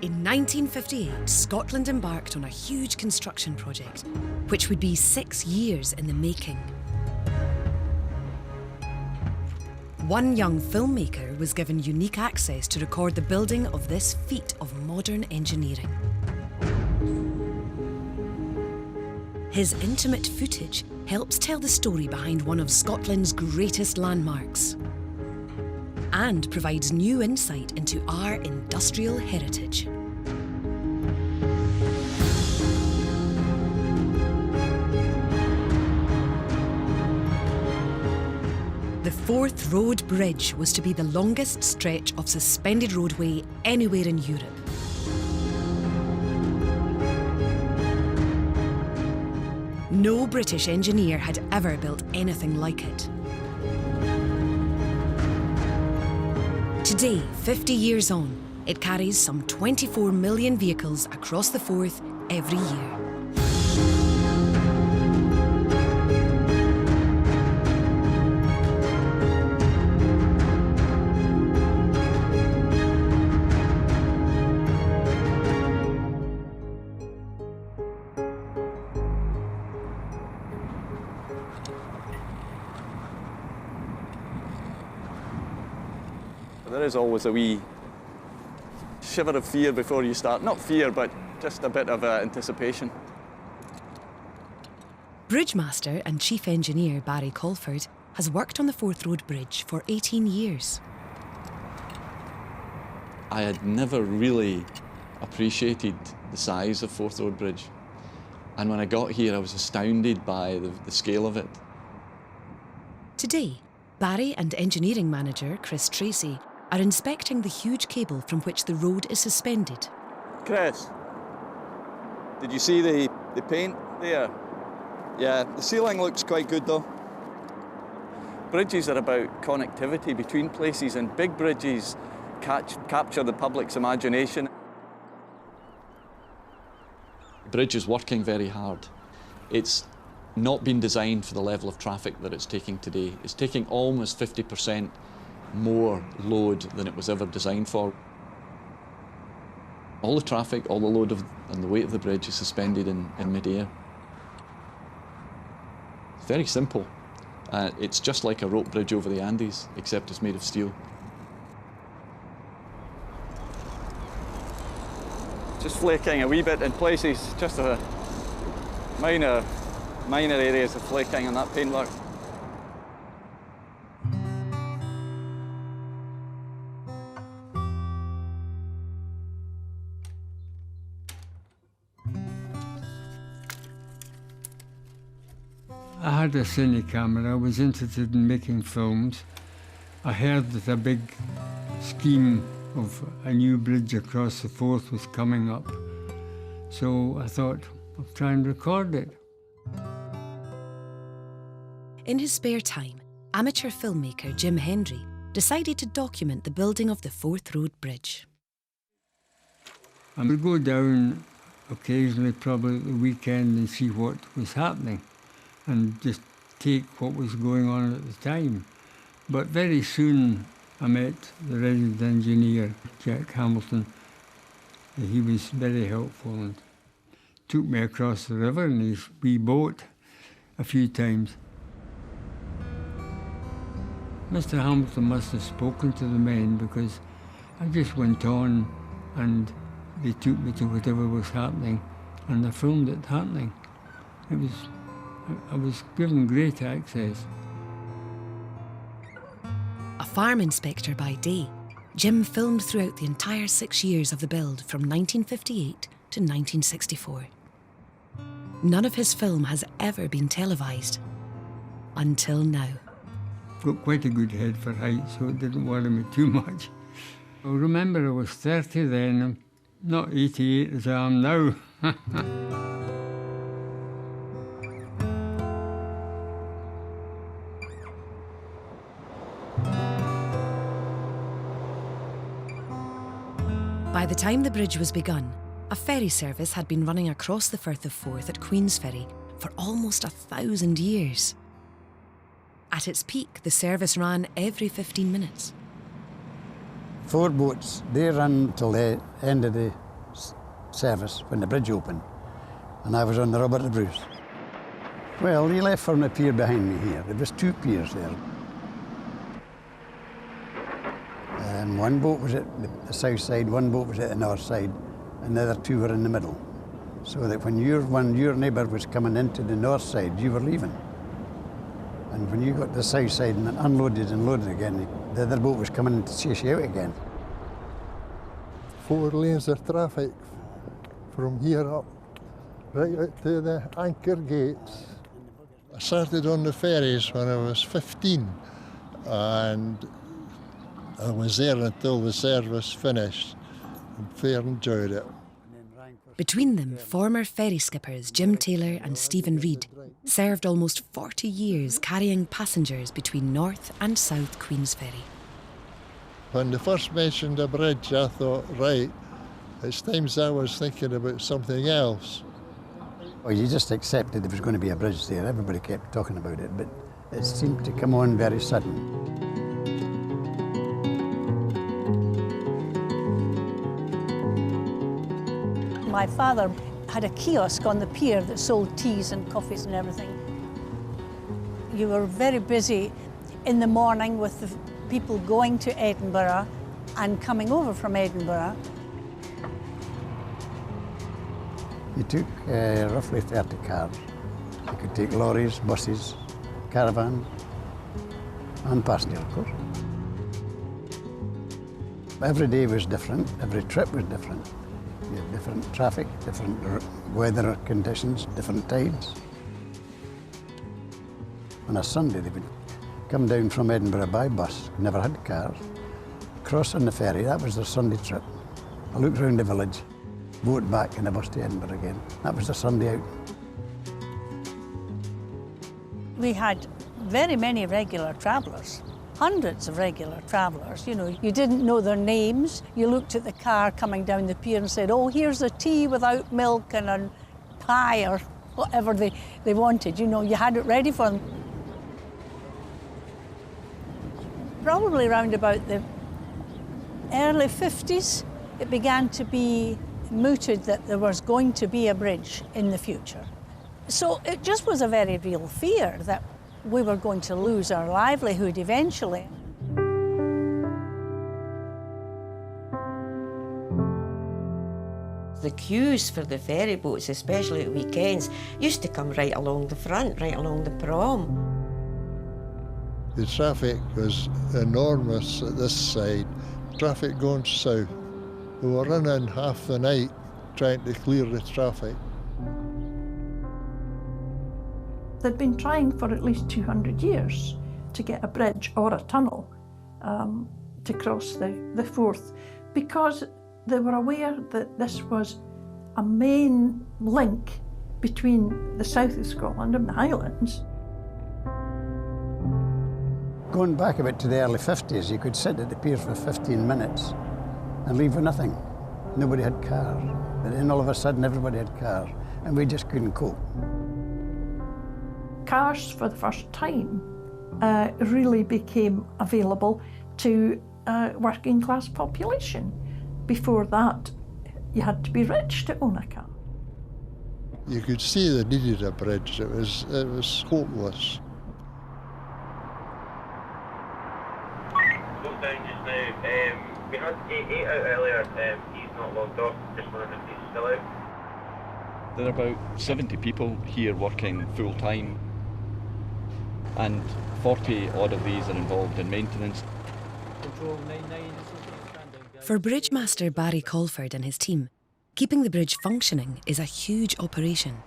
In 1958, Scotland embarked on a huge construction project, which would be 6 years in the making. One young filmmaker was given unique access to record the building of this feat of modern engineering. His intimate footage helps tell the story behind one of Scotland's greatest landmarks and provides new insight into our industrial heritage. The Forth Road Bridge was to be the longest stretch of suspended roadway anywhere in Europe. No British engineer had ever built anything like it. Today, 50 years on, it carries some 24 million vehicles across the Forth every year. There is always a wee shiver of fear before you start. Not fear, but just a bit of anticipation. Bridgemaster and Chief Engineer Barry Colford has worked on the Forth Road Bridge for 18 years. I had never really appreciated the size of Forth Road Bridge. And when I got here, I was astounded by the scale of it. Today, Barry and engineering manager Chris Tracy are inspecting the huge cable from which the road is suspended. Chris, did you see the paint there? Yeah, the ceiling looks quite good though. Bridges are about connectivity between places, and big bridges capture the public's imagination. The bridge is working very hard. It's not been designed for the level of traffic that it's taking today. It's taking almost 50% more load than it was ever designed for. All the traffic, all the load and the weight of the bridge is suspended in mid-air. It's very simple. It's just like a rope bridge over the Andes, except it's made of steel. Just flaking a wee bit in places, just a minor areas of flaking on that paintwork. I had a cine camera. I was interested in making films. I heard that a big scheme of a new bridge across the Forth was coming up. So I thought, I'll try and record it. In his spare time, amateur filmmaker Jim Hendry decided to document the building of the Forth Road Bridge. I would go down occasionally, probably at the weekend, and see what was happening and just take what was going on at the time. But very soon I met the resident engineer, Jack Hamilton. He was very helpful and took me across the river in his wee boat a few times. Mr. Hamilton must have spoken to the men, because I just went on and they took me to whatever was happening and I filmed it happening. I was given great access. A farm inspector by day, Jim filmed throughout the entire 6 years of the build from 1958 to 1964. None of his film has ever been televised. Until now. Got quite a good head for height, so it didn't worry me too much. I remember I was 30 then, I'm not 88 as I am now. By the time the bridge was begun, a ferry service had been running across the Firth of Forth at Queensferry for almost 1,000 years. At its peak, the service ran every 15 minutes. 4 boats, they run till the end of the service when the bridge opened, and I was on the Robert the Bruce. Well, he left from the pier behind me here. There was 2 piers there. One boat was at the south side, one boat was at the north side, and the other 2 were in the middle. So that when your neighbour was coming into the north side, you were leaving. And when you got to the south side and unloaded and loaded again, the other boat was coming in to chase you out again. 4 lanes of traffic from here up, right out to the anchor gates. I started on the ferries when I was 15, and I was there until the service finished, and fair enjoyed it. Between them, former ferry skippers Jim Taylor and Stephen Reid served almost 40 years carrying passengers between North and South Queensferry. When they first mentioned the bridge, I thought, right, it's times I was thinking about something else. Well, you just accepted there was going to be a bridge there. Everybody kept talking about it, but it seemed to come on very sudden. My father had a kiosk on the pier that sold teas and coffees and everything. You were very busy in the morning with the people going to Edinburgh and coming over from Edinburgh. You took roughly 30 cars. You could take lorries, buses, caravans, and passenger, of course. Every day was different, every trip was different. You had different traffic, different weather conditions, different tides. On a Sunday, they would come down from Edinburgh by bus, never had cars, cross on the ferry, that was their Sunday trip. I looked round the village, boat back and a bus to Edinburgh again. That was their Sunday out. We had very many regular travellers. Hundreds of regular travellers. You know, you didn't know their names. You looked at the car coming down the pier and said, oh, here's a tea without milk and a pie or whatever they wanted. You know, you had it ready for them. Probably around about the early 50s, it began to be mooted that there was going to be a bridge in the future. So it just was a very real fear that we were going to lose our livelihood eventually. The queues for the ferry boats, especially at weekends, used to come right along the front, right along the prom. The traffic was enormous at this side, traffic going south. We were running half the night trying to clear the traffic. They'd been trying for at least 200 years to get a bridge or a tunnel to cross the Forth, because they were aware that this was a main link between the south of Scotland and the Highlands. Going back a bit to the early 50s, you could sit at the pier for 15 minutes and leave with nothing. Nobody had cars. But then all of a sudden everybody had cars, and we just couldn't cope. Cars, for the first time, really became available to working class population. Before that, you had to be rich to own a car. You could see they needed a bridge. It was hopeless. Slow down just now. We had eight out earlier. He's not logged off. Just wondering if he's still out. There are about 70 people here working full time, and 40 odd of these are involved in maintenance. For Bridge Master Barry Colford and his team, keeping the bridge functioning is a huge operation.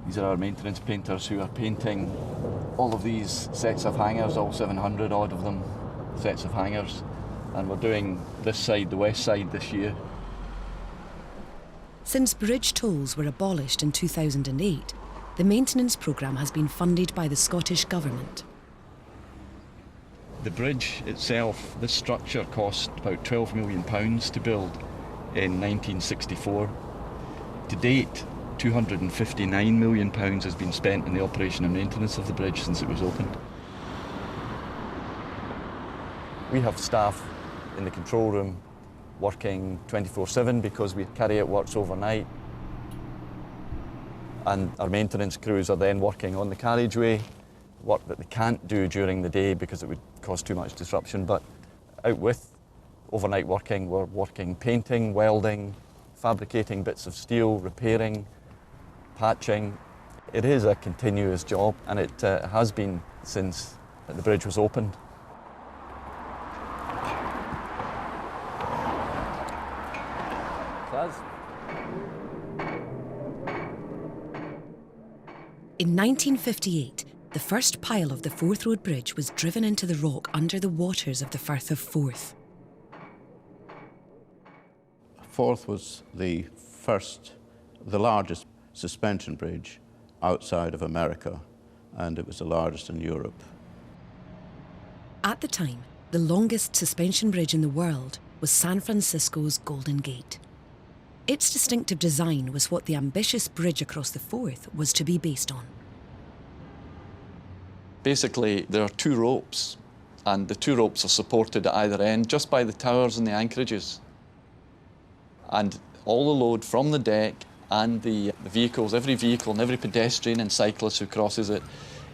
These are our maintenance painters who are painting all of these sets of hangars, all 700 odd of them, sets of hangars, and we're doing this side, the west side, this year. Since bridge tolls were abolished in 2008, the maintenance programme has been funded by the Scottish Government. The bridge itself, this structure cost about £12 million to build in 1964. To date, £259 million has been spent in the operation and maintenance of the bridge since it was opened. We have staff in the control room working 24/7 because we carry out works overnight. And our maintenance crews are then working on the carriageway, work that they can't do during the day because it would cause too much disruption. But out with overnight working, we're working painting, welding, fabricating bits of steel, repairing, patching. It is a continuous job, and it has been since the bridge was opened. In 1958, the first pile of the Forth Road Bridge was driven into the rock under the waters of the Firth of Forth. Forth was the largest suspension bridge outside of America, and it was the largest in Europe. At the time, the longest suspension bridge in the world was San Francisco's Golden Gate. Its distinctive design was what the ambitious bridge across the Forth was to be based on. Basically, there are two ropes, and the two ropes are supported at either end just by the towers and the anchorages. And all the load from the deck and the vehicles, every vehicle and every pedestrian and cyclist who crosses it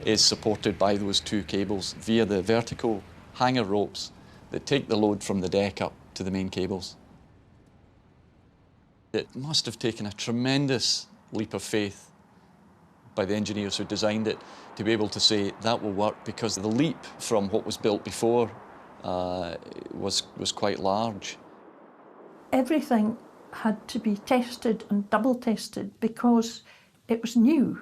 is supported by those two cables via the vertical hanger ropes that take the load from the deck up to the main cables. It must have taken a tremendous leap of faith by the engineers who designed it to be able to say that will work, because the leap from what was built before was quite large. Everything had to be tested and double tested because it was new.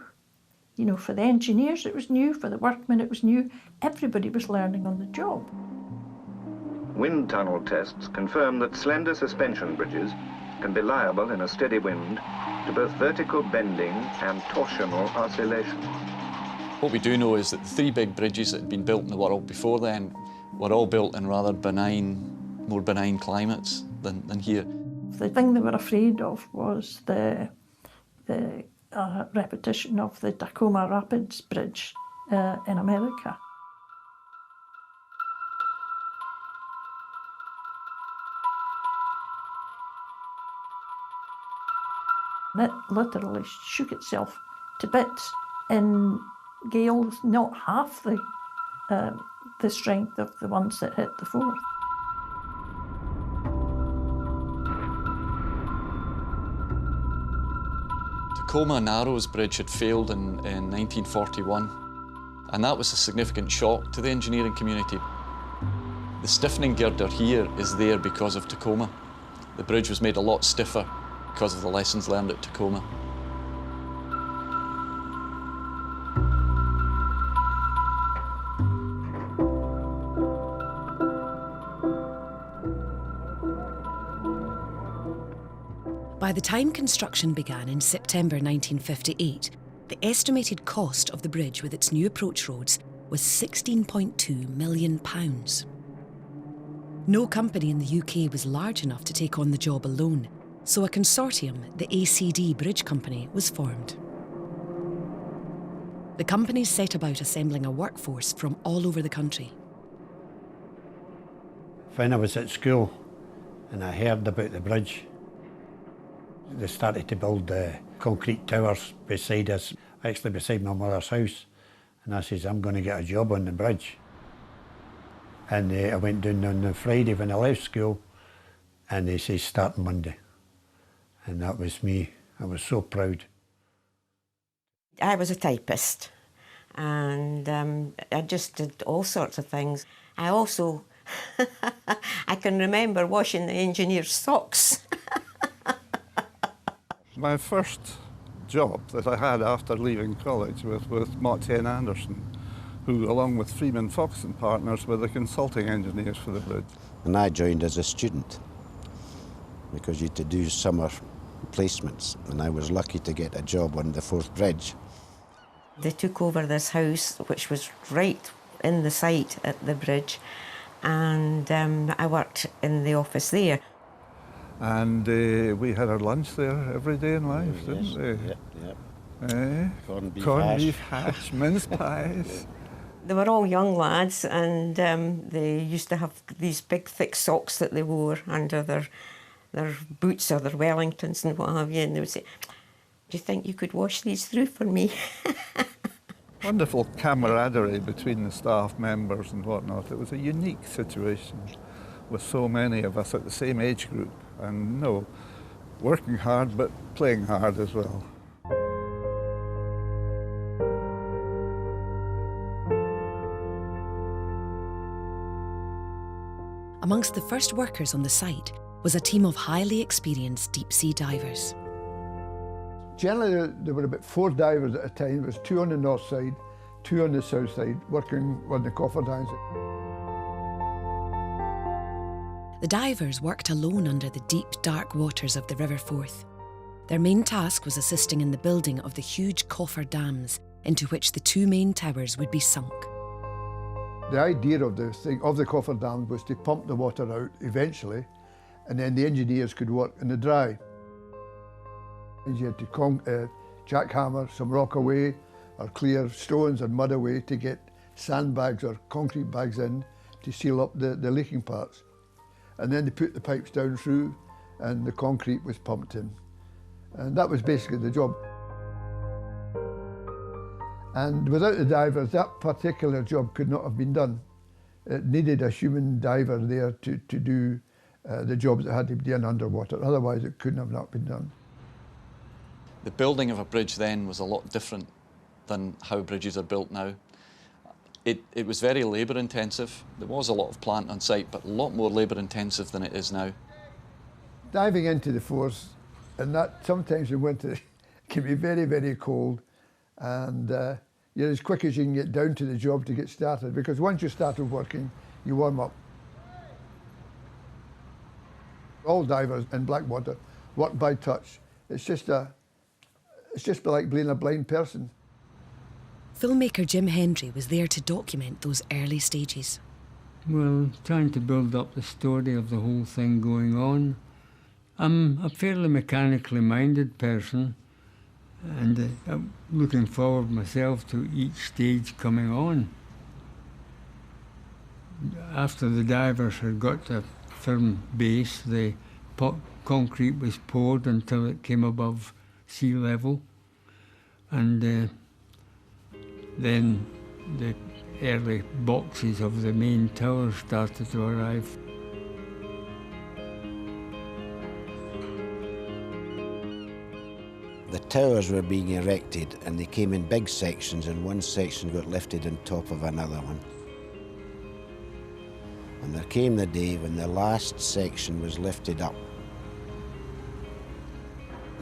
You know, for the engineers it was new, for the workmen it was new. Everybody was learning on the job. Wind tunnel tests confirm that slender suspension bridges can be liable in a steady wind to both vertical bending and torsional oscillation. What we do know is that the three big bridges that had been built in the world before then were all built in rather more benign climates than here. The thing they were afraid of was the repetition of the Tacoma Rapids Bridge in America. It literally shook itself to bits in gales not half the strength of the ones that hit the Forth. Tacoma Narrows Bridge had failed in 1941, and that was a significant shock to the engineering community. The stiffening girder here is there because of Tacoma. The bridge was made a lot stiffer because of the lessons learned at Tacoma. By the time construction began in September 1958, the estimated cost of the bridge with its new approach roads was £16.2 million. No company in the UK was large enough to take on the job alone, so a consortium, the ACD Bridge Company, was formed. The companies set about assembling a workforce from all over the country. When I was at school and I heard about the bridge, they started to build concrete towers beside us, actually beside my mother's house. And I says, I'm going to get a job on the bridge. And I went down on the Friday when I left school, and they said, start Monday. And that was me. I was so proud. I was a typist, and I just did all sorts of things. I also, I can remember washing the engineer's socks. My first job that I had after leaving college was with Monty and Anderson, who, along with Freeman Fox and Partners, were the consulting engineers for the bridge. And I joined as a student because you had to do summer placements, and I was lucky to get a job on the Forth Bridge. They took over this house, which was right in the site at the bridge, and I worked in the office there. And we had our lunch there every day in life, didn't we? Yep. Corned beef hash, mince pies. They were all young lads, and they used to have these big thick socks that they wore under their boots or their Wellingtons and what have you, and they would say, "Do you think you could wash these through for me?" Wonderful camaraderie between the staff members and whatnot. It was a unique situation with so many of us at the same age group, and working hard but playing hard as well. Amongst the first workers on the site was a team of highly experienced deep-sea divers. Generally, there were about 4 divers at a time. There was 2 on the north side, 2 on the south side, working on the cofferdams. The divers worked alone under the deep, dark waters of the River Forth. Their main task was assisting in the building of the huge coffer dams into which the 2 main towers would be sunk. The idea of the cofferdam was to pump the water out eventually, and then the engineers could work in the dry. You had to jackhammer some rock away, or clear stones and mud away to get sandbags or concrete bags in to seal up the leaking parts. And then they put the pipes down through, and the concrete was pumped in. And that was basically the job. And without the divers, that particular job could not have been done. It needed a human diver there to do the jobs that had to be done underwater. Otherwise, it couldn't have not been done. The building of a bridge then was a lot different than how bridges are built now. It was very labour intensive. There was a lot of plant on site, but a lot more labour intensive than it is now. Diving into the Forth, and that sometimes in winter can be very, very cold, and you're as quick as you can get down to the job to get started, because once you started working, you warm up. All divers in Blackwater work by touch. It's just like being a blind person. Filmmaker Jim Hendry was there to document those early stages. Well, trying to build up the story of the whole thing going on. I'm a fairly mechanically minded person, and I'm looking forward myself to each stage coming on. After the divers had got to a firm base, the concrete was poured until it came above sea level, and then the early boxes of the main tower started to arrive. The towers were being erected, and they came in big sections, and one section got lifted on top of another one. And there came the day when the last section was lifted up.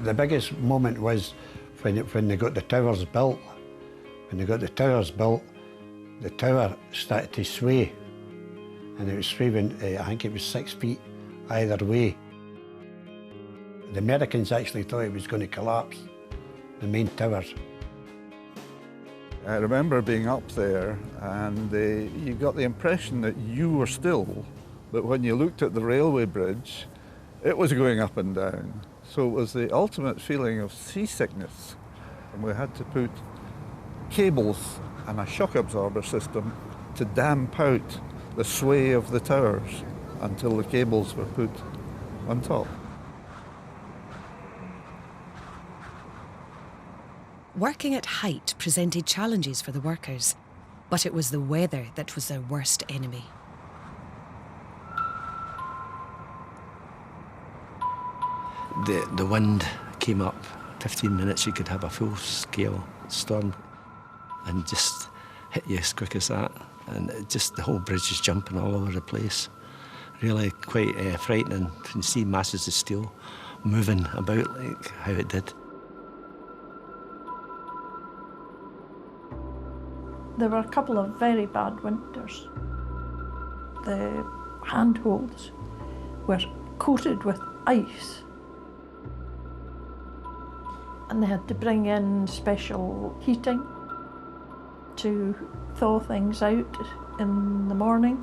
The biggest moment was when they got the towers built. When they got the towers built, the tower started to sway, and it was swaying, I think it was 6 feet either way. The Americans actually thought it was going to collapse, the main towers. I remember being up there, and you got the impression that you were still, but when you looked at the railway bridge, it was going up and down. So it was the ultimate feeling of seasickness, and we had to put cables and a shock absorber system to damp out the sway of the towers until the cables were put on top. Working at height presented challenges for the workers, but it was the weather that was their worst enemy. The wind came up. 15 minutes you could have a full-scale storm and just hit you as quick as that. And the whole bridge is jumping all over the place. Really quite frightening when you see masses of steel moving about like how it did. There were a couple of very bad winters. The handholds were coated with ice, and they had to bring in special heating to thaw things out in the morning,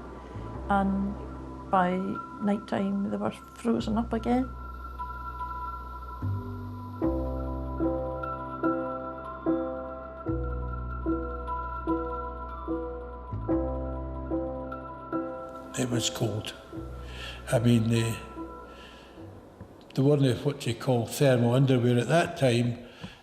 and by night time they were frozen up again. it was cold. I mean, there weren't what you call thermal underwear at that time,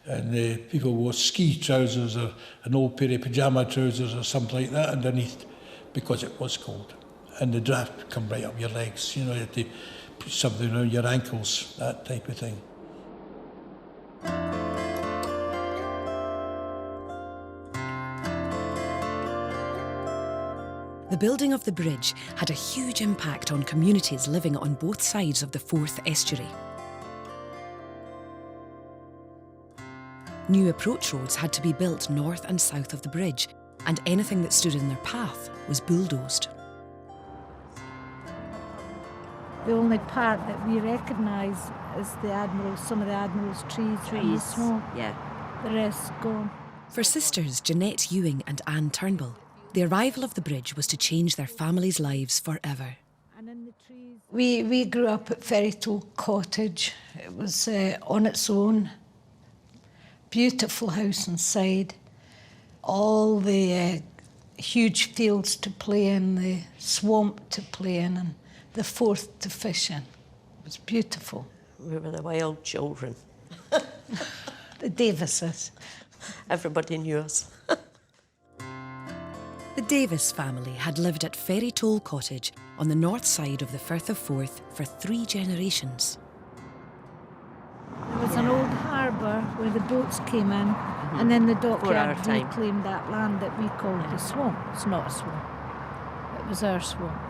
and people wore ski trousers or an old pair of pyjama trousers or something like that underneath, because it was cold. And the draft would come right up your legs, you know, you had to put something around your ankles, that type of thing. The building of the bridge had a huge impact on communities living on both sides of the Forth estuary. New approach roads had to be built north and south of the bridge, and anything that stood in their path was bulldozed. The only part that we recognise is some of the Admiral's trees. And the smoke. Yeah. The rest gone. For sisters Jeanette Ewing and Anne Turnbull, the arrival of the bridge was to change their families' lives forever. We grew up at Ferrytoll Cottage. It was on its own. Beautiful house inside. All the huge fields to play in, the swamp to play in, and the Forth to fish in. It was beautiful. We were the wild children. The Davises. Everybody knew us. The Davis family had lived at Ferrytoll Cottage on the north side of the Firth of Forth for 3 generations. There was an old harbour where the boats came in, and then the dockyard reclaimed that land that we called the swamp. It's not a swamp. It was our swamp.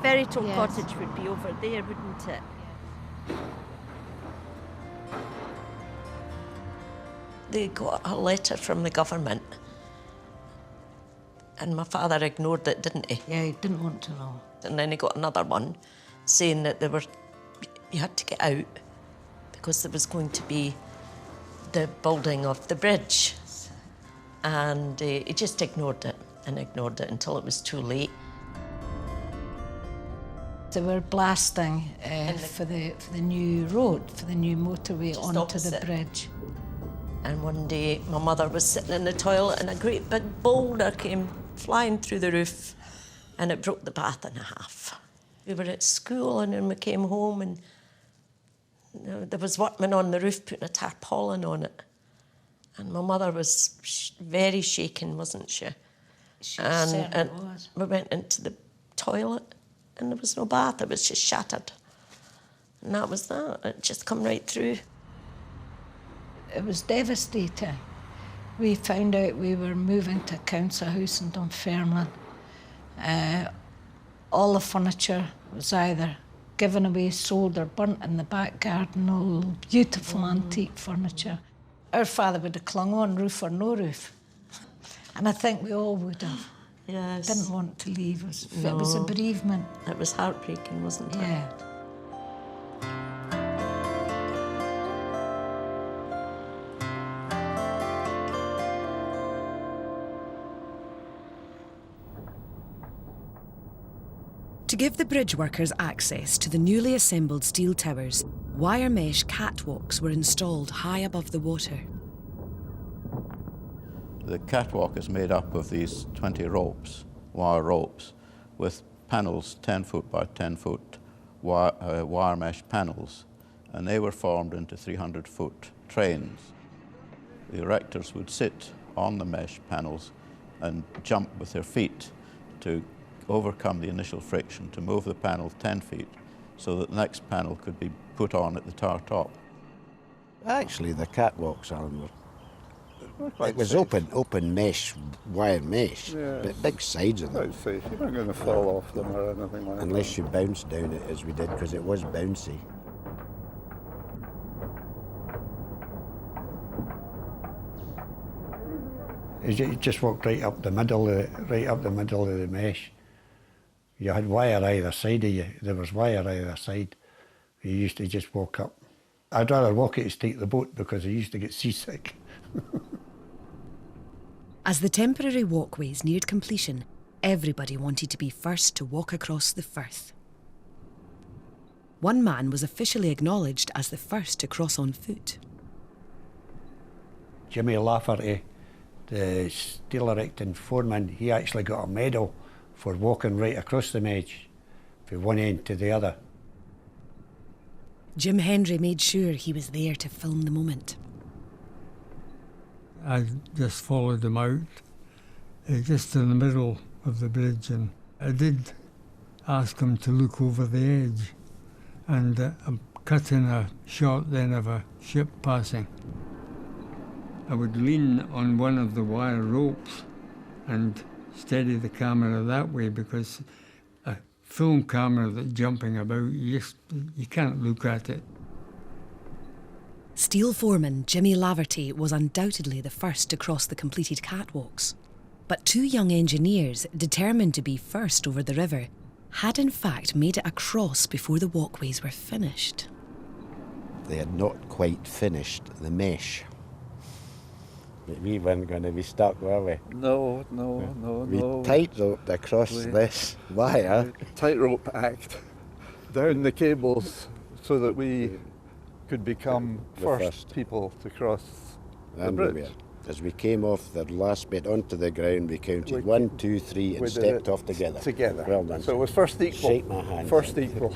Ferrytoll Cottage would be over there, wouldn't it? They got a letter from the government, and my father ignored it, didn't he? Yeah, he didn't want to know. And then he got another one saying that you had to get out because there was going to be the building of the bridge. And he just ignored it until it was too late. They were blasting for the new road, for the new motorway Just onto opposite. the bridge. And one day my mother was sitting in the toilet and a great big boulder came flying through the roof and it broke the bath in half. We were at school and then we came home and there was workmen on the roof putting a tarpaulin on it. And my mother was very shaken, wasn't she? She certainly was. We went into the toilet and there was no bath, it was just shattered. And that was that, it just come right through. It was devastating. We found out we were moving to a council house in Dunfermline. All the furniture was either given away, sold or burnt in the back garden, all beautiful antique furniture. Our father would have clung on, roof or no roof. And I think we all would have. Yes. Didn't want to leave us. No. It was a bereavement. It was heartbreaking, wasn't it? Yeah. To give the bridge workers access to the newly assembled steel towers, wire mesh catwalks were installed high above the water. The catwalk is made up of these 20 ropes, wire ropes, with panels 10 foot by 10 foot wire mesh panels, and they were formed into 300-foot trains. The erectors would sit on the mesh panels and jump with their feet to overcome the initial friction to move the panel 10 feet so that the next panel could be put on at the tower top. Actually, the catwalks, Alan, quite it was safe. open mesh, wire mesh, Yeah. but big sides of them. Quite safe. You weren't going to fall off them or anything like that. Unless you bounced down it as we did, because it was bouncy. You just walked right up the middle of the mesh. You had wire either side of you. There was wire either side. You used to just walk up. I'd rather walk it as take the boat because I used to get seasick. As the temporary walkways neared completion, everybody wanted to be first to walk across the Firth. One man was officially acknowledged as the first to cross on foot. Jimmy Lafferty, the steel erecting foreman, he actually got a medal for walking right across the edge, from one end to the other. Jim Hendry made sure he was there to film the moment. I just followed them out, just in the middle of the bridge, and I did ask him to look over the edge, and I'm cutting a shot then of a ship passing. I would lean on one of the wire ropes and steady the camera that way, because a film camera that's jumping about, you can't look at it. Steel foreman Jimmy Laverty was undoubtedly the first to cross the completed catwalks. But two young engineers, determined to be first over the river, had in fact made it across before the walkways were finished. They had not quite finished the mesh. We weren't going to be stuck, were we? No. We tight-roped across this wire. Tightrope act down the cables so that we could become The first people to cross the bridge. As we came off the last bit onto the ground, we counted 1, 2, 3 and stepped off together. Well done. So it was first equal. Shake my hand. First equal.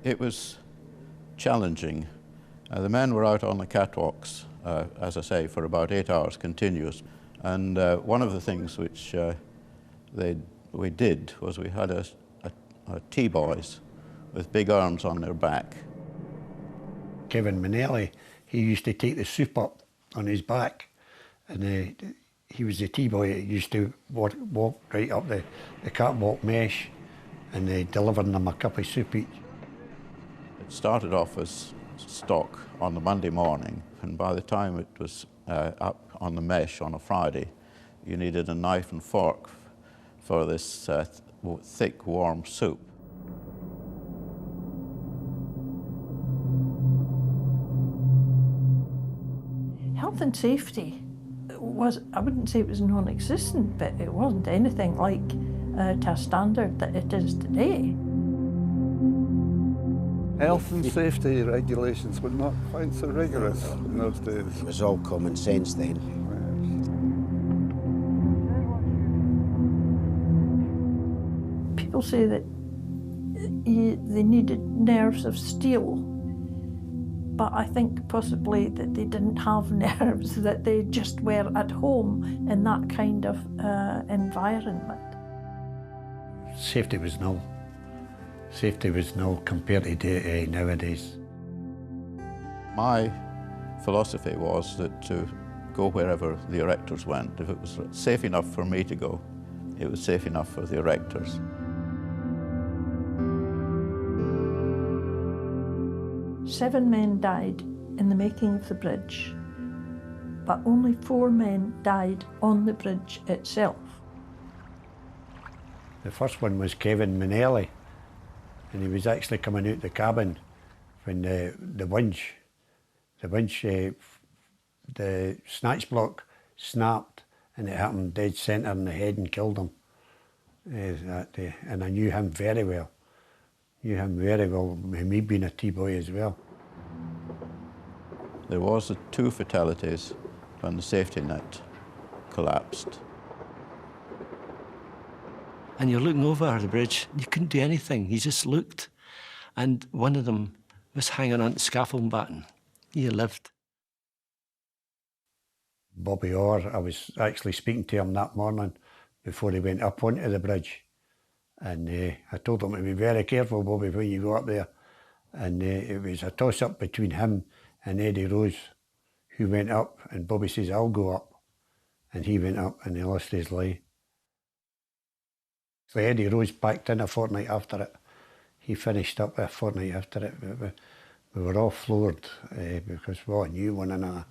It was challenging. The men were out on the catwalks, as I say, for about 8 hours continuous. And one of the things which we did was we had a T-boys with big arms on their back. Kevin Manelli, he used to take the soup up on his back, and he was the T-boy that used to walk right up the catwalk mesh, and delivering them a cup of soup each. It started off as stock on the Monday morning, and by the time it was up on the mesh on a Friday, you needed a knife and fork for this thick, warm soup. Health and safety was, I wouldn't say it was non-existent, but it wasn't anything like to a standard that it is today. Health and safety regulations were not quite so rigorous in those days. It was all common sense then. People say that they needed nerves of steel, but I think possibly that they didn't have nerves, that they just were at home in that kind of environment. Safety was nil. Safety was nil compared to nowadays. My philosophy was that to go wherever the erectors went. If it was safe enough for me to go, it was safe enough for the erectors. Seven men died in the making of the bridge, but only 4 men died on the bridge itself. The first one was Kevin Manelli, and he was actually coming out the cabin when the winch, the snatch block snapped, and it happened dead centre in the head and killed him that day. And I knew him very well. Me being a T-boy as well. There was 2 fatalities when the safety net collapsed. And you're looking over the bridge, you couldn't do anything, you just looked. And one of them was hanging on the scaffolding batten. He lived. Bobby Orr, I was actually speaking to him that morning before he went up onto the bridge. And I told him to be very careful, Bobby, when you go up there. And it was a toss-up between him and Eddie Rose, who went up, and Bobby says, I'll go up. And he went up and he lost his life. So Eddie Rose packed in a fortnight after it. He finished up a fortnight after it. We were all floored because we all knew one another.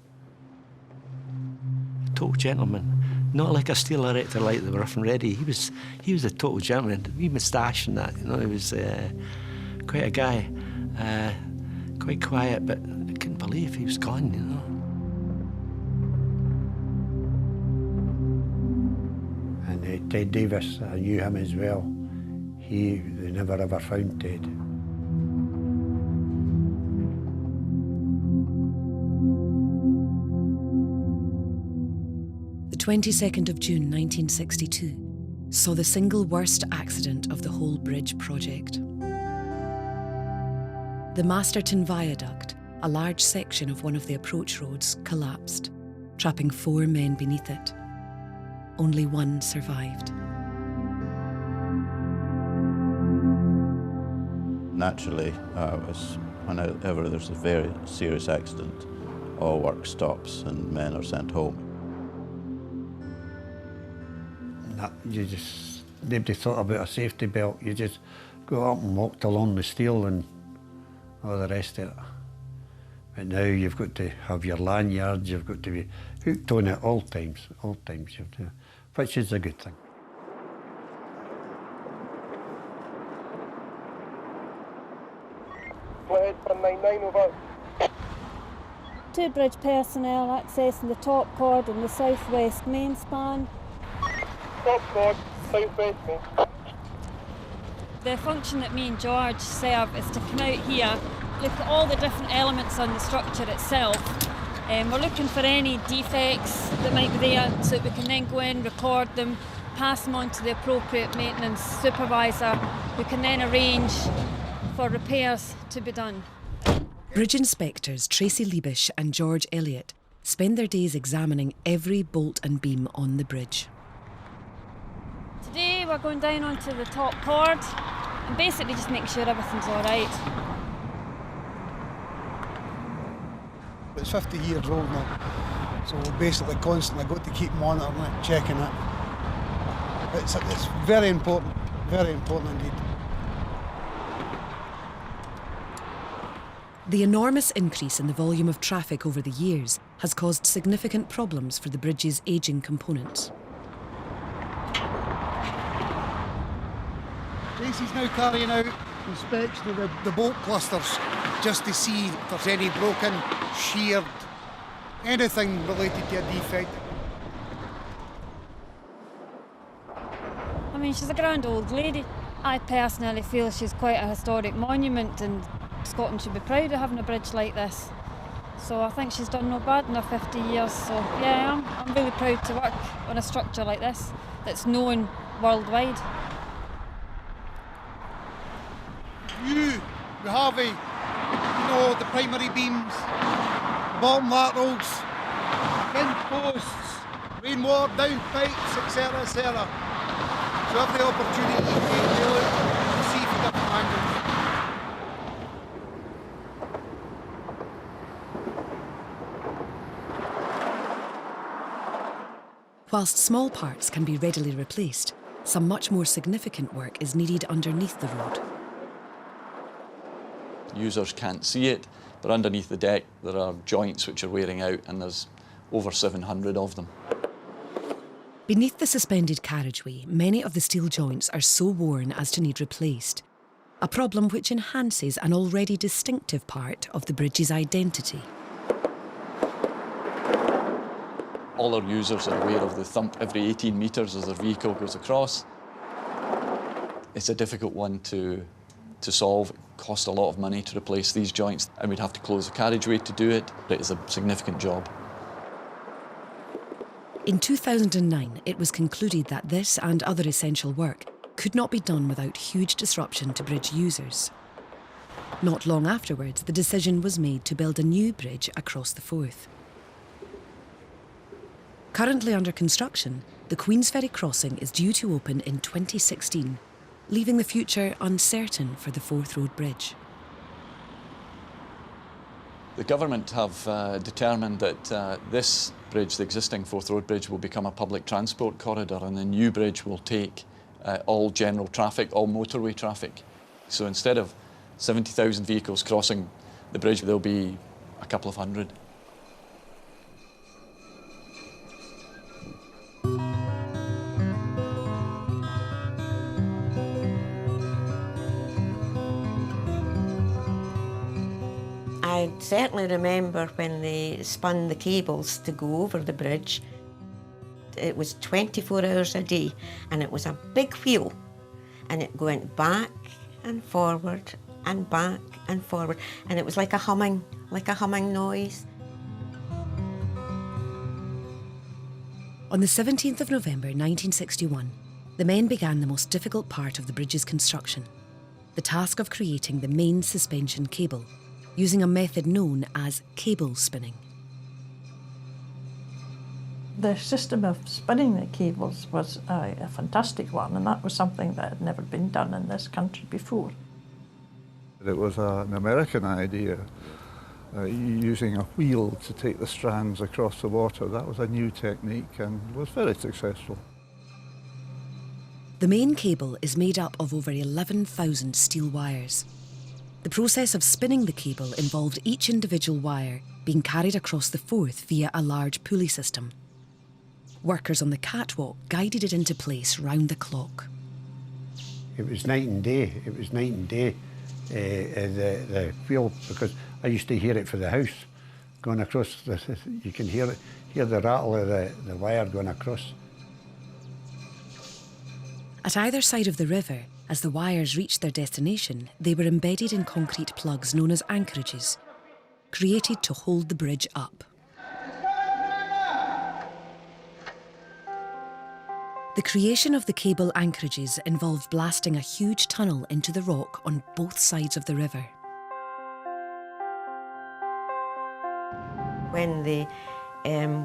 Total gentleman. Not like a steel erector like the rough and ready. He was a total gentleman. Wee moustache and that, you know. He was quite a guy. Quite quiet, but I couldn't believe he was gone, you know. And Ted Davis, I knew him as well. They never ever found Ted. The 22nd of June 1962 saw the single worst accident of the whole bridge project. The Masterton Viaduct, a large section of one of the approach roads, collapsed, trapping 4 men beneath it. Only one survived. Naturally, whenever there's a very serious accident, all work stops and men are sent home. Nobody thought about a safety belt. You just go up and walked along the steel and all the rest of it. But now you've got to have your lanyards, you've got to be hooked on it all times you have to, which is a good thing. Go ahead, 199 over. 2 bridge personnel accessing the top chord and the southwest main span. Top chord, southwest main. The function that me and George serve is to come out here, look at all the different elements on the structure itself. We're looking for any defects that might be there so that we can then go in, record them, pass them on to the appropriate maintenance supervisor who can then arrange for repairs to be done. Bridge inspectors Tracy Liebisch and George Elliott spend their days examining every bolt and beam on the bridge. Today we're going down onto the top chord and basically just make sure everything's all right. It's 50 years old now, so we're basically constantly got to keep monitoring it, checking it. It's very important indeed. The enormous increase in the volume of traffic over the years has caused significant problems for the bridge's ageing components. Tracy's now carrying out inspection of the bolt clusters just to see if there's any broken, sheared, anything related to a defect. I mean, she's a grand old lady. I personally feel she's quite a historic monument and Scotland should be proud of having a bridge like this. So I think she's done no bad in her 50 years. So yeah, I'm really proud to work on a structure like this that's known worldwide. The Harvey, the primary beams, bottom laterals, wind posts, rainwater downpipes, etc., etc. So have the opportunity to look and see from different angles. Whilst small parts can be readily replaced, some much more significant work is needed underneath the road. Users can't see it, but underneath the deck there are joints which are wearing out, and there's over 700 of them. Beneath the suspended carriageway, many of the steel joints are so worn as to need replaced, a problem which enhances an already distinctive part of the bridge's identity. All our users are aware of the thump every 18 metres as their vehicle goes across. It's a difficult one to solve. It costs a lot of money to replace these joints, and we'd have to close the carriageway to do it. It is a significant job. In 2009, it was concluded that this and other essential work could not be done without huge disruption to bridge users. Not long afterwards, the decision was made to build a new bridge across the Forth. Currently under construction, the Queensferry crossing is due to open in 2016, leaving the future uncertain for the Forth Road Bridge. The government have determined that this bridge, the existing Forth Road Bridge, will become a public transport corridor, and the new bridge will take all general traffic, all motorway traffic. So instead of 70,000 vehicles crossing the bridge, there'll be a couple of hundred. I certainly remember when they spun the cables to go over the bridge. It was 24 hours a day, and it was a big wheel, and it went back and forward and back and forward, and it was like a humming noise. On the 17th of November 1961, the men began the most difficult part of the bridge's construction, the task of creating the main suspension cable, using a method known as cable spinning. The system of spinning the cables was a fantastic one, and that was something that had never been done in this country before. It was an American idea, using a wheel to take the strands across the water. That was a new technique and was very successful. The main cable is made up of over 11,000 steel wires. The process of spinning the cable involved each individual wire being carried across the Forth via a large pulley system. Workers on the catwalk guided it into place round the clock. It was night and day. It was night and day, the wheel, because I used to hear it for the house going across. You can hear the rattle of the wire going across. At either side of the river, as the wires reached their destination, they were embedded in concrete plugs known as anchorages, created to hold the bridge up. The creation of the cable anchorages involved blasting a huge tunnel into the rock on both sides of the river. When they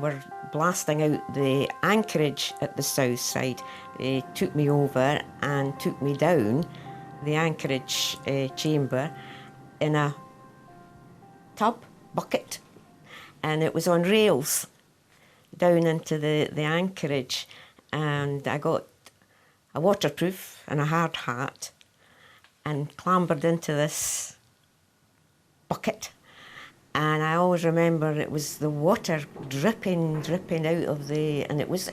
were blasting out the anchorage at the south side, they took me over and took me down the anchorage chamber in a tub, bucket, and it was on rails down into the anchorage. And I got a waterproof and a hard hat and clambered into this bucket. And I always remember it was the water dripping out of and it was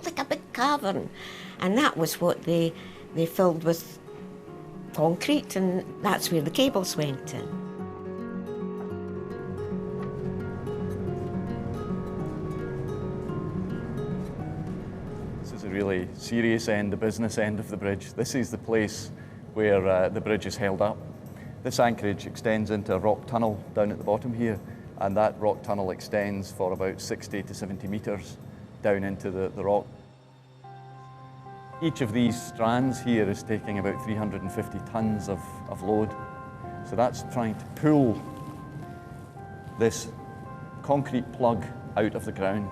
like a big cavern. And that was what they filled with concrete, and that's where the cables went in. Really serious end, the business end of the bridge. This is the place where the bridge is held up. This anchorage extends into a rock tunnel down at the bottom here, and that rock tunnel extends for about 60 to 70 metres down into the rock. Each of these strands here is taking about 350 tonnes of load. So that's trying to pull this concrete plug out of the ground.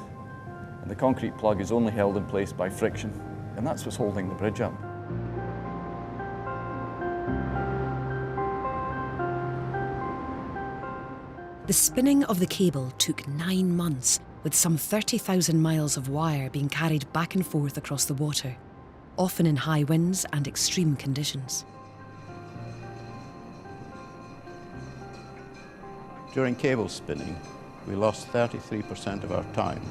And the concrete plug is only held in place by friction, and that's what's holding the bridge up. The spinning of the cable took 9 months, with some 30,000 miles of wire being carried back and forth across the water, often in high winds and extreme conditions. During cable spinning, we lost 33% of our time.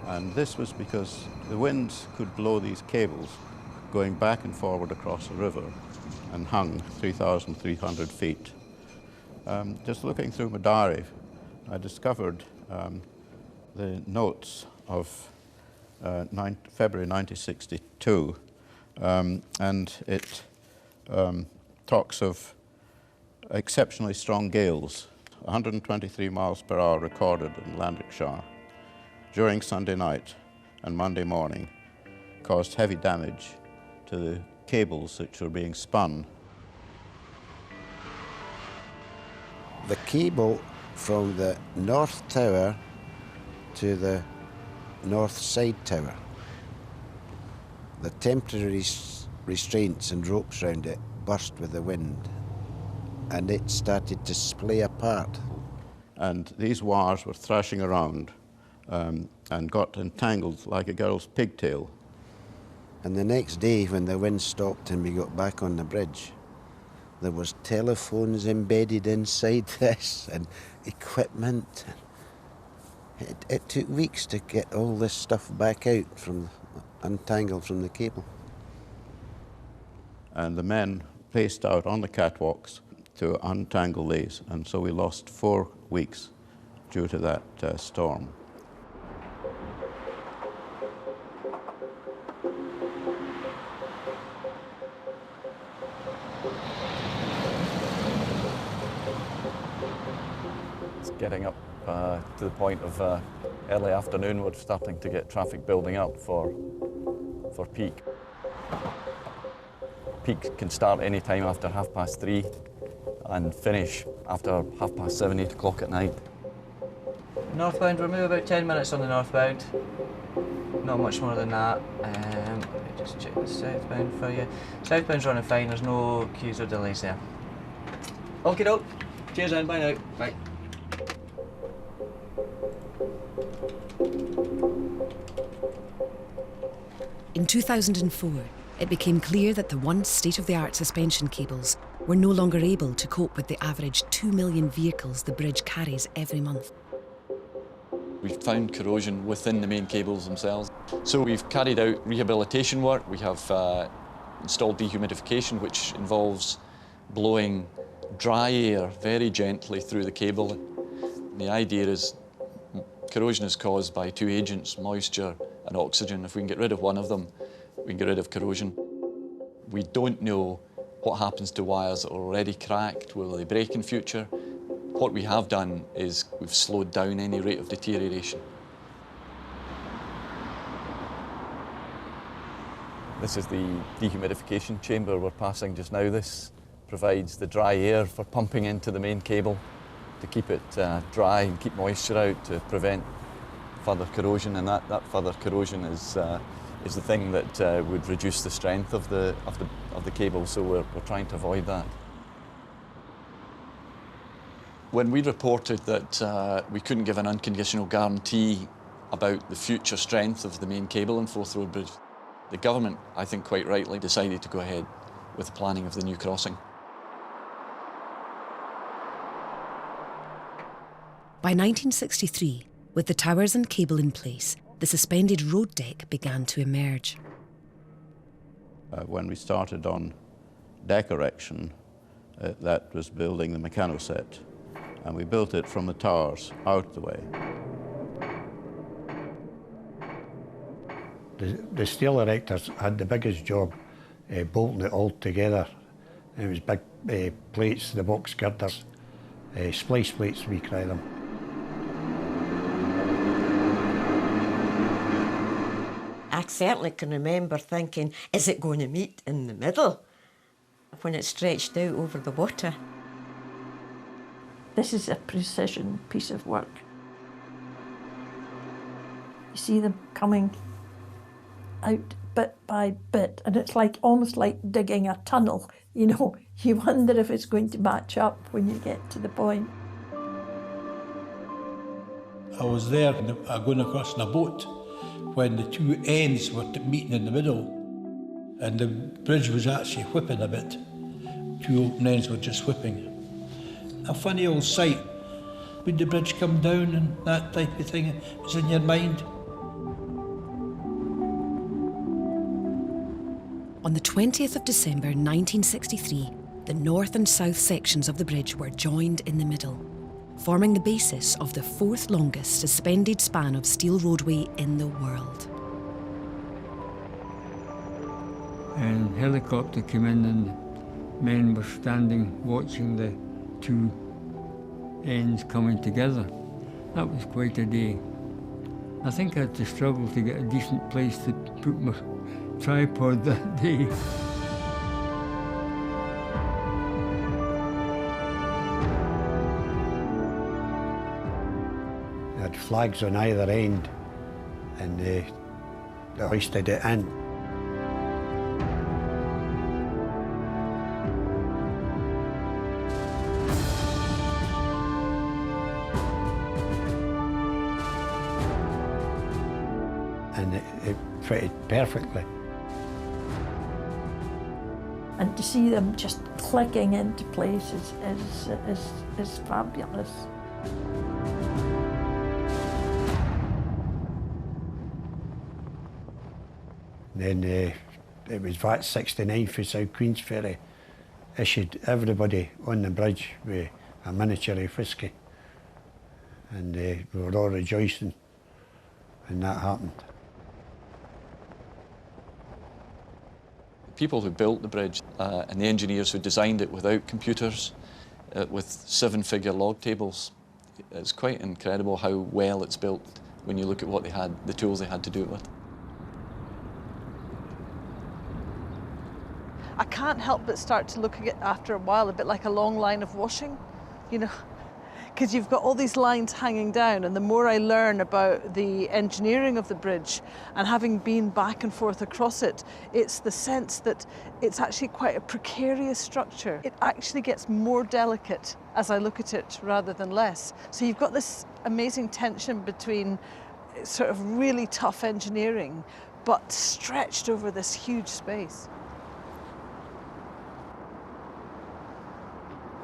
And this was because the winds could blow these cables going back and forward across the river and hung 3,300 feet. Just looking through my diary, I discovered the notes of February 1962, and it talks of exceptionally strong gales, 123 miles per hour recorded in Lanarkshire during Sunday night and Monday morning, caused heavy damage to the cables which were being spun. The cable from the north tower to the north side tower, the temporary restraints and ropes around it burst with the wind, and it started to splay apart. And these wires were thrashing around and got entangled like a girl's pigtail. And the next day, when the wind stopped and we got back on the bridge, there was telephones embedded inside this and equipment. It took weeks to get all this stuff back out, untangled from the cable. And the men paced out on the catwalks to untangle these, and so we lost 4 weeks due to that storm. It's getting up to the point of early afternoon. We're starting to get traffic building up for peak. Peak can start any time after 3:30 and finish after 7:30, 8 o'clock at night. Northbound, we're maybe about 10 minutes on the northbound. Not much more than that. Let me just check the southbound for you. Southbound's running fine, there's no queues or delays there. Okay, doke. Cheers then, bye now. Bye. In 2004, it became clear that the once state-of-the-art suspension cables were no longer able to cope with the average 2 million vehicles the bridge carries every month. We've found corrosion within the main cables themselves. So we've carried out rehabilitation work. We have installed dehumidification, which involves blowing dry air very gently through the cable. And the idea is corrosion is caused by two agents, moisture and oxygen. If we can get rid of one of them, we can get rid of corrosion. We don't know what happens to wires that are already cracked. Will they break in future? What we have done is we've slowed down any rate of deterioration. This is the dehumidification chamber we're passing just now. This provides the dry air for pumping into the main cable to keep it dry and keep moisture out to prevent further corrosion, and that further corrosion is the thing that would reduce the strength of the cable, so we're trying to avoid that. When we reported that we couldn't give an unconditional guarantee about the future strength of the main cable in Forth Road Bridge, the government, I think quite rightly, decided to go ahead with the planning of the new crossing. By 1963, with the towers and cable in place, the suspended road deck began to emerge. When we started on deck erection, that was building the mechanoset, and we built it from the towers out the way. The steel erectors had the biggest job bolting it all together. It was big plates, the box girders, splice plates we call them. I certainly can remember thinking, is it going to meet in the middle when it stretched out over the water? This is a precision piece of work. You see them coming out bit by bit, and it's like almost like digging a tunnel. You know, you wonder if it's going to match up when you get to the point. I was there going across in a boat when the two ends were meeting in the middle, and the bridge was actually whipping a bit. Two open ends were just whipping. A funny old sight. Would the bridge come down and that type of thing was in your mind? On the 20th of December 1963, the north and south sections of the bridge were joined in the middle, forming the basis of the fourth longest suspended span of steel roadway in the world. And helicopter came in and men were standing watching the two ends coming together. That was quite a day. I think I had to struggle to get a decent place to put my tripod that day. They had flags on either end, and they hoisted it in. And it fitted perfectly. And to see them just clicking into place is fabulous. Then it was VAT 69 for South Queensferry issued everybody on the bridge with a miniature of whisky, and we were all rejoicing when that happened. People who built the bridge and the engineers who designed it without computers, with 7-figure log tables, It's quite incredible how well it's built when you look at what they had, the tools they had to do it with. I can't help but start to look at it after a while a bit like a long line of washing, you know, because you've got all these lines hanging down, and the more I learn about the engineering of the bridge and having been back and forth across it, it's the sense that it's actually quite a precarious structure. It actually gets more delicate as I look at it rather than less. So you've got this amazing tension between sort of really tough engineering but stretched over this huge space.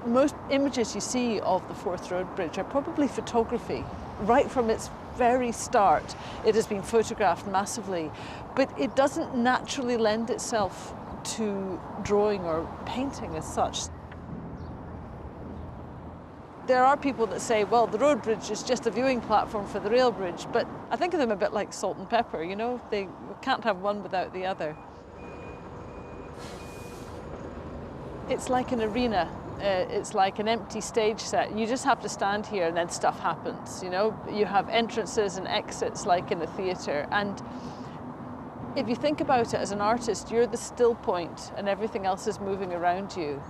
Most images you see of the Forth Road Bridge are probably photography. Right from its very start, it has been photographed massively, but it doesn't naturally lend itself to drawing or painting as such. There are people that say, well, the road bridge is just a viewing platform for the rail bridge, but I think of them a bit like salt and pepper, you know? They can't have one without the other. It's like an arena. It's like an empty stage set. You just have to stand here and then stuff happens, you know? You have entrances and exits like in a theatre. And if you think about it as an artist, you're the still point and everything else is moving around you.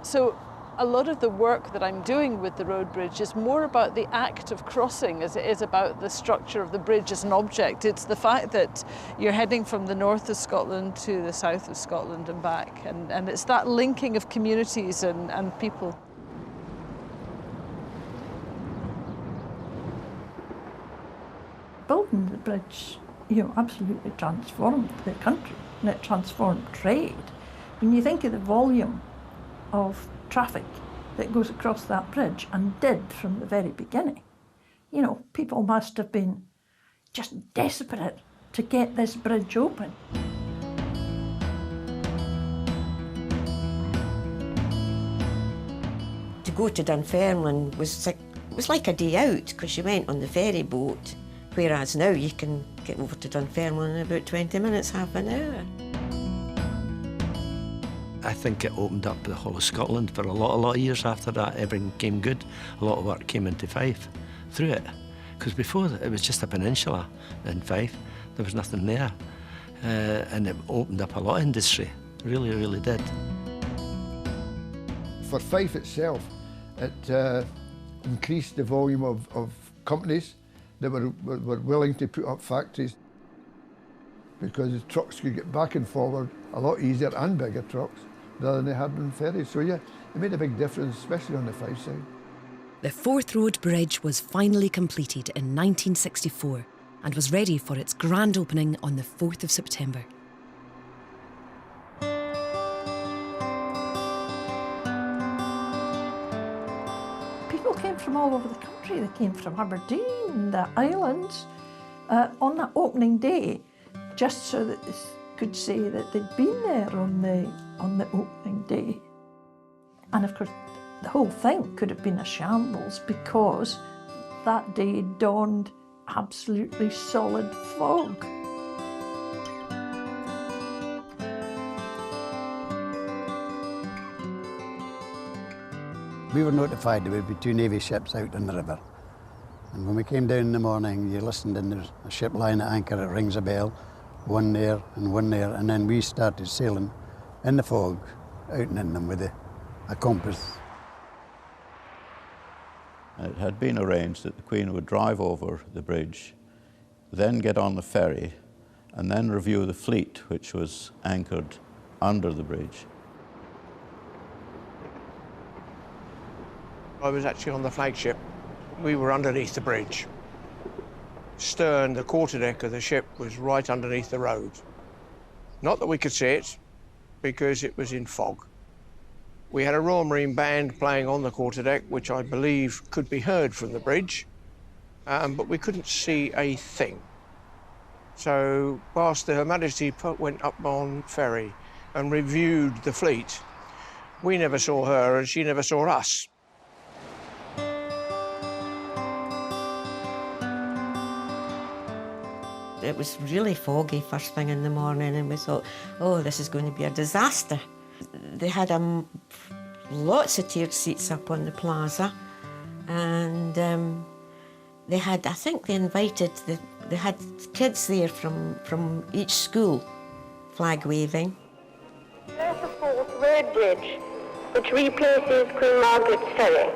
So a lot of the work that I'm doing with the road bridge is more about the act of crossing as it is about the structure of the bridge as an object. It's the fact that you're heading from the north of Scotland to the south of Scotland and back, and it's that linking of communities and people. Building the bridge, you know, absolutely transformed the country, and it transformed trade. When you think of the volume of traffic that goes across that bridge, and did from the very beginning, you know, people must have been just desperate to get this bridge open. To go to Dunfermline was like a day out, because you went on the ferry boat, whereas now you can get over to Dunfermline in about 20 minutes, half an hour. I think it opened up the whole of Scotland for a lot of years after that. Everything came good. A lot of work came into Fife through it. Because before it was just a peninsula in Fife. There was nothing there. And it opened up a lot of industry. Really, really did. For Fife itself, it increased the volume of companies that were willing to put up factories, because the trucks could get back and forward a lot easier, and bigger trucks, rather than they had on ferries. So yeah, it made a big difference, especially on the Fife side. The Forth Road Bridge was finally completed in 1964 and was ready for its grand opening on the 4th of September. People came from all over the country. They came from Aberdeen, the islands, on that opening day, just so that they could say that they'd been there on the opening day. And of course, the whole thing could have been a shambles, because that day dawned absolutely solid fog. We were notified there would be 2 Navy ships out on the river. And when we came down in the morning, you listened and there's a ship lying at anchor, it rings a bell, one there and one there, and then we started sailing in the fog, out and in them with a compass. It had been arranged that the Queen would drive over the bridge, then get on the ferry, and then review the fleet which was anchored under the bridge. I was actually on the flagship. We were underneath the bridge. Stern, the quarterdeck of the ship, was right underneath the road. Not that we could see it, because it was in fog. We had a Royal Marine band playing on the quarterdeck, which I believe could be heard from the bridge, but we couldn't see a thing. So whilst Her Majesty went up on ferry and reviewed the fleet, we never saw her and she never saw us. It was really foggy first thing in the morning, and we thought, oh, this is going to be a disaster. They had lots of tiered seats up on the plaza, And they had, I think they invited, they had kids there from each school, flag waving. There's the fourth road bridge, which replaces Queen Margaret's Ferry.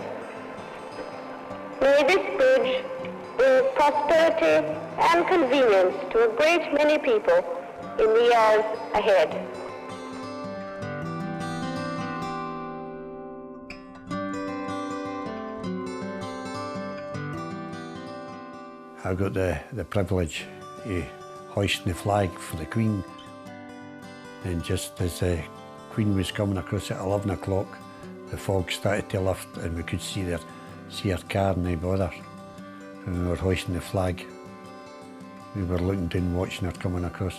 May this bridge bring prosperity and convenience to a great many people in the years ahead. I got the privilege of hoisting the flag for the Queen. And just as the Queen was coming across at 11 o'clock, the fog started to lift and we could see her car no bother. And we were hoisting the flag. We were looking down, watching her coming across.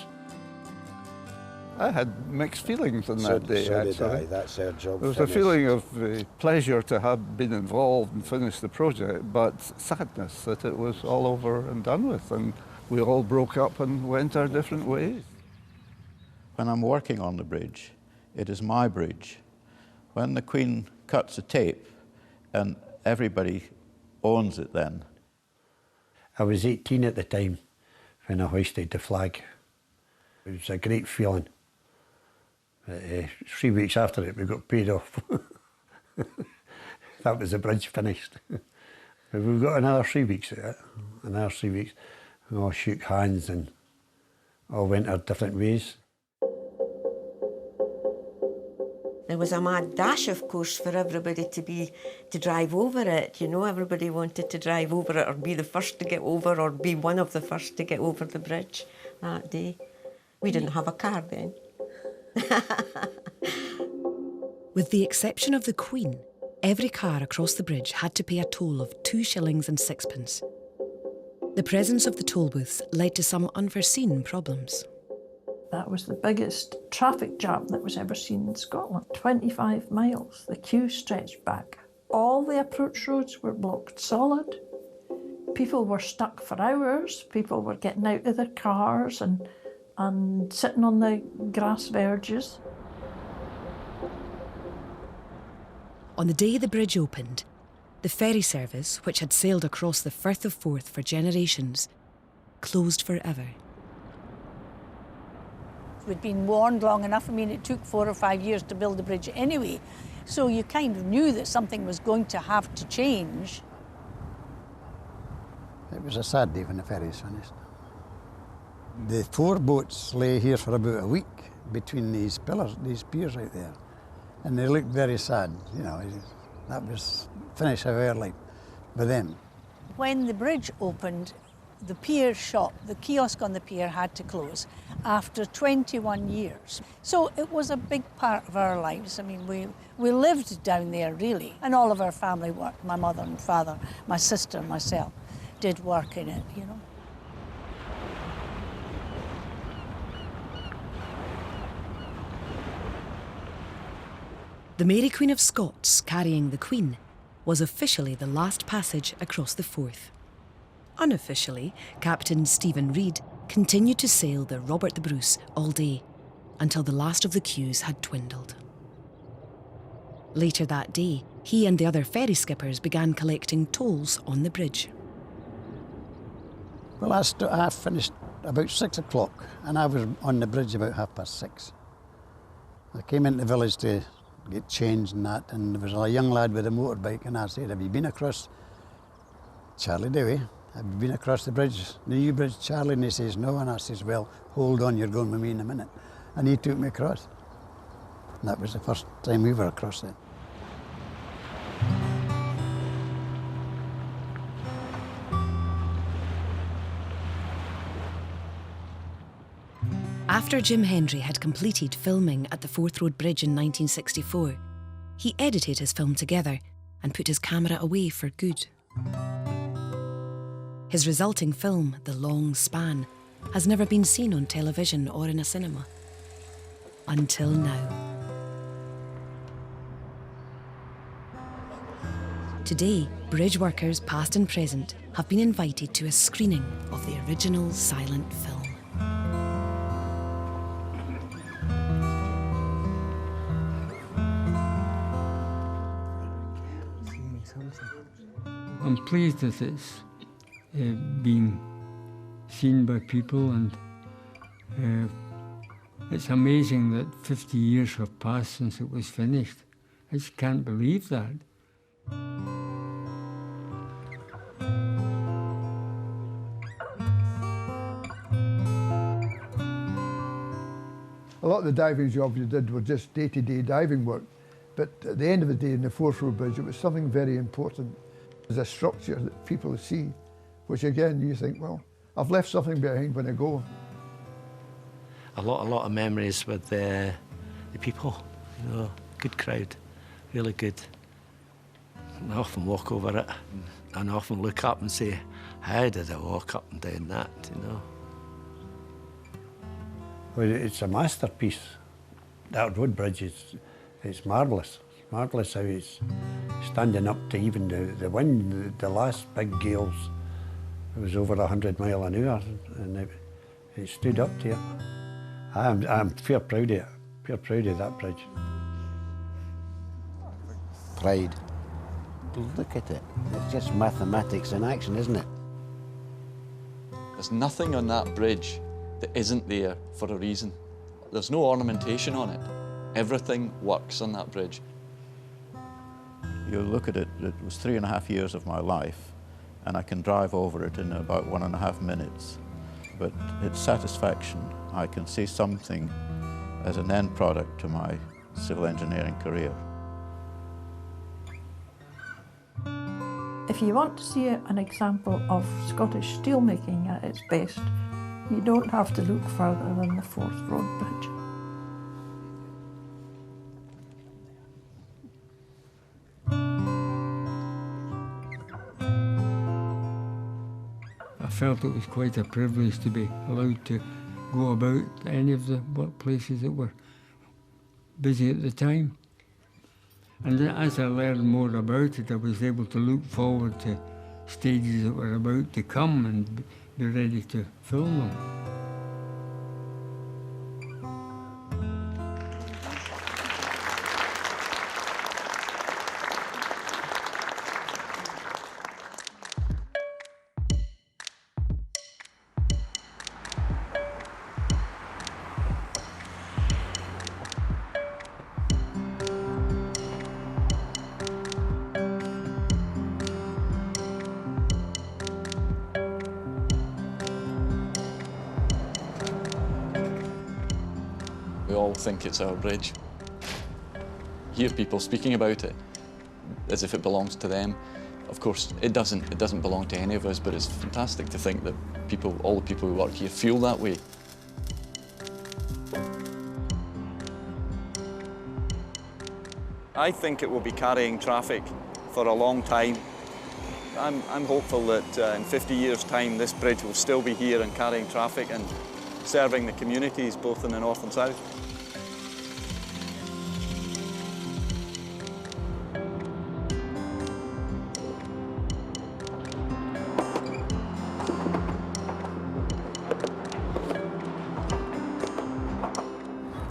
I had mixed feelings on So that day, did actually. I. That's our job. There was a feeling of pleasure to have been involved and finished the project, but sadness that it was all over and done with, and we all broke up and went our different ways. When I'm working on the bridge, it is my bridge. When the Queen cuts a tape, and everybody owns it then. I was 18 at the time when I hoisted the flag. It was a great feeling. 3 weeks after it, we got paid off. That was the bridge finished. We've got another 3 weeks at it, another 3 weeks. We all shook hands and all went our different ways. There was a mad dash, of course, for everybody to drive over it. You know, everybody wanted to drive over it or be the first to get over or be one of the first to get over the bridge that day. We didn't have a car then. With the exception of the Queen, every car across the bridge had to pay a toll of 2 shillings and 6pence. The presence of the toll booths led to some unforeseen problems. That was the biggest traffic jam that was ever seen in Scotland. 25 miles, the queue stretched back. All the approach roads were blocked solid. People were stuck for hours. People were getting out of their cars and sitting on the grass verges. On the day the bridge opened, the ferry service, which had sailed across the Firth of Forth for generations, closed forever. We'd been warned long enough. I mean, it took 4 or 5 years to build the bridge anyway, so you kind of knew that something was going to have to change. It was a sad day when the ferries finished. The 4 boats lay here for about a week between these pillars, these piers out there, and they looked very sad. You know, that was finish of early with them. When the bridge opened, the pier shop, the kiosk on the pier had to close after 21 years. So it was a big part of our lives. I mean, we lived down there really, and all of our family worked. My mother and father, my sister, myself, did work in it, you know. The Mary Queen of Scots, carrying the Queen, was officially the last passage across the Forth. Unofficially, Captain Stephen Reid continued to sail the Robert the Bruce all day, until the last of the queues had dwindled. Later that day, he and the other ferry skippers began collecting tolls on the bridge. Well, I finished about 6 o'clock, and I was on the bridge about 6:30. I came into the village to get changed and that, and there was a young lad with a motorbike, and I said, "Have you been across Charlie Dewey? Have you been across the bridge, the new bridge, Charlie?" And he says, "No." And I says, "Well, hold on, you're going with me in a minute." And he took me across. And that was the first time we were across there. After Jim Hendry had completed filming at the Forth Road Bridge in 1964, he edited his film together and put his camera away for good. His resulting film, The Long Span, has never been seen on television or in a cinema. Until now. Today, bridge workers past and present have been invited to a screening of the original silent film. I'm pleased that it's being seen by people, and it's amazing that 50 years have passed since it was finished. I just can't believe that. A lot of the diving jobs you did were just day-to-day diving work, but at the end of the day in the Forth Road Bridge it was something very important. There's a structure that people see, which again you think, well, I've left something behind when I go. A lot of memories with the people, you know, good crowd, really good. And I often walk over it and I often look up and say, how did I walk up and down that, you know? Well, it's a masterpiece. That road bridge it's marvellous. It's marvellous how it's standing up to even the wind. The last big gales, it was over 100 miles an hour, and it stood up to it. I'm fair proud of it, fair proud of that bridge. Pride. Look at it. It's just mathematics in action, isn't it? There's nothing on that bridge that isn't there for a reason. There's no ornamentation on it. Everything works on that bridge. You look at it, it was 3.5 years of my life, and I can drive over it in about 1.5 minutes. But it's satisfaction. I can see something as an end product to my civil engineering career. If you want to see an example of Scottish steelmaking at its best, you don't have to look further than the Forth Road Bridge. I felt it was quite a privilege to be allowed to go about any of the workplaces that were busy at the time. And as I learned more about it, I was able to look forward to stages that were about to come and be ready to film them. We all think it's our bridge. Hear people speaking about it as if it belongs to them. Of course, it doesn't. It doesn't belong to any of us, but it's fantastic to think that people, all the people who work here, feel that way. I think it will be carrying traffic for a long time. I'm hopeful that in 50 years' time this bridge will still be here and carrying traffic and serving the communities both in the north and south.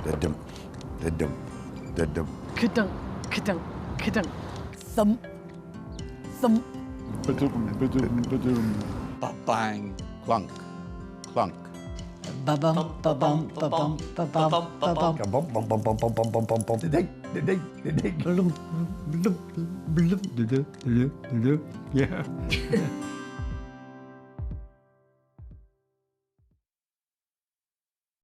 Da-dum, da-dum, da-dum. Ka-dunk, ka-dunk, ka-dunk. Thump, thump. Ba-dum, ba-dum, ba-dum. Ba-bang. Clunk, clunk. Ba-bum, ba-bum, ba-bum, ba-bum, ba-bum. Ka-bum-bum-bum-bum-bum-bum. Da-ding, da-ding, da-ding. Blum, blum, blum, da-da, da-da, da-da. Yeah.